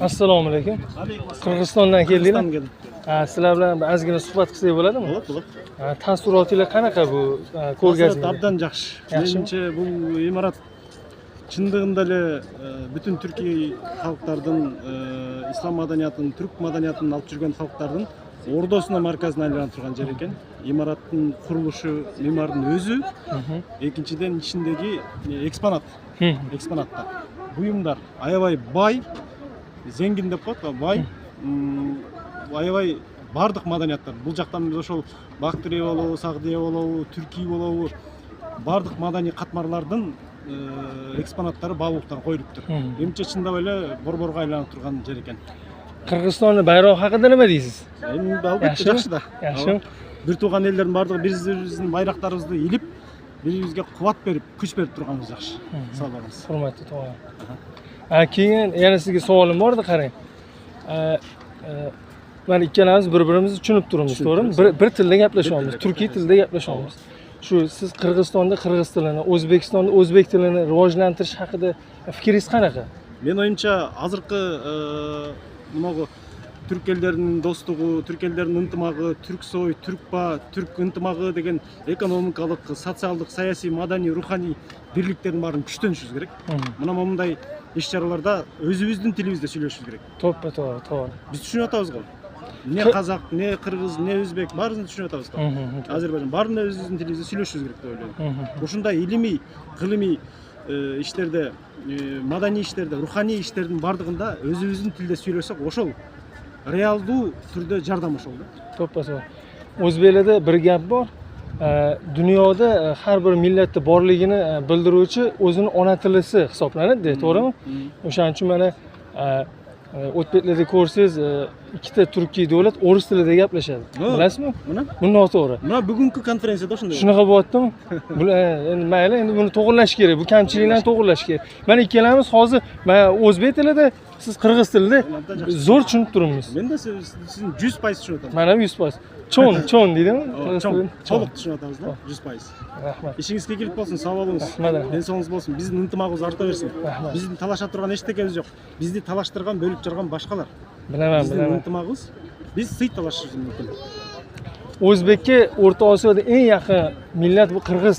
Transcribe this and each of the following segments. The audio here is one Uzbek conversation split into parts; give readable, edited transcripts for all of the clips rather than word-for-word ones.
Assalomu alaykum. Qirg'izistondan keldinglar? Sizlar bilan ozgina suhbat qilsak bo'ladimi? Bo'ladi. Taassurotingiz qanaqa bu ko'rgazma? Abdan yaxshi. Menimcha bu imorat чындыгында эле бүтүн Түркия халыктардын ислам маданиятын, түрк маданиятын алып жүргөн халыктардын ордосуна марказына айланып турган жер экен. Имараттын курулушу, мемордун өзү, экинчиден ичиндеги экспонаттар. Буюмдар аябай бай, зеңгин деп коет, бай, аябай бардык маданияттар. Бул жактан биз ошол Бактырия болобу, Сагдия болобу, Түркий болобу, бардык маданий катмарлардын экспонаттары баалуулуктан коюлуптур. Менимче чындап эле борборго айланып турган жер экен. Кыргызстандын байрагы хакында неме дейсиз? Албетте жакшы да. Жакшы. Бир тууган элдердин бардыгы биздин байрактарыбызды илип, бирибизге кубат берип, күч берип турганыбыз жакшы. Сау болуңуз. Урматтуу тууган. Keyin yana sizga savolim bor edi, qarang. Mana ikkalamiz bir-birimizni tushunib turibmiz, to'g'rimi? Bir tilda gaplashyapmiz, turkiy tilda gaplashyapmiz. Shu siz Qirg'izistonda qirg'iz tilini, O'zbekistonda o'zbek tilini rivojlantirish haqida fikringiz qanaqa? Men oyimcha азыркы мынагы түрк элдеринин достугу, түрк элдеринин ынтымагы, түрксой, түркпа, түрк ынтымагы деген экономикалык, социалдык, саясий, маданий, руханий бирликтердин баарын күчтөнүшүбүз керек. Мына момундай иш-чараларда өзүбүздүн тилибизде сүйлөшүбүз керек. Тооба. Биз түшүнүп атабыз го. Не казак, не кыргыз, не өзбек баарыбызды түшүнүп атабыз го. Азербайжан баарында өзүбүздүн тилибизде сүйлөшүбүз керек деп ойлойм. Ушундай илимий, кылымий иштерде, маданий иштерде, руханий иштердин бардыгында өзүбүздүн тилде сүйлөсөк, ошол реалдуу түрдө жардам ошол да. To'ppa-to'g'ri. O'zbeklarda bir gap bor. Dunyoda har bir millatda borligini bildiruvchi o'zini ona tilisi hisoblanadi, to'g'rimi? O'shaning uchun mana o'tbeklarda ko'rsangiz, ikkita turkiy davlat o'ris tilida gaplashadi. Bilasizmi? Bu noto'g'ri. Mana bugungi konferensiyada shunday. Shunaqa bo'lyaptimi? Endi mayli, endi buni to'g'irlash kerak. Bu kamchiliklarni to'g'irlash kerak. Mana ikkalamiz hozir mana o'zbek tilida, siz qirg'iz tilida zo'r tushunib turibmiz. Men de sizin 100% tushunib o'taman. Mana 100%. Cho'n deydimi? To'liq tushunib o'tamiz da, 100%. Rahmat. İşingizге келип болсун, сау болуңуз. Денсаулыгыңыз болсун. Биздин ынтымагыбыз арта берсин. Биздин талаша турган эчтекебиз жок. Бизди талаштырган, бөлүп жарган башкалар. Bilaman. Биздин ынтымагыбыз, биз сый талашышыбыз мүмкүн. O'zbekka O'rta Osiyoda eng yaqin millat bu qirg'iz.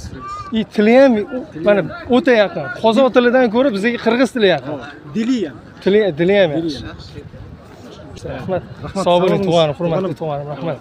Tili ham mana o'ta yaqin. Qozoq tilidan ko'ra bizga qirg'iz tili yaqin. Dili ham. Dili ham yaxshi. Rahmat. Sog' bo'ling, tug'anim, hurmatli tug'anim, rahmat.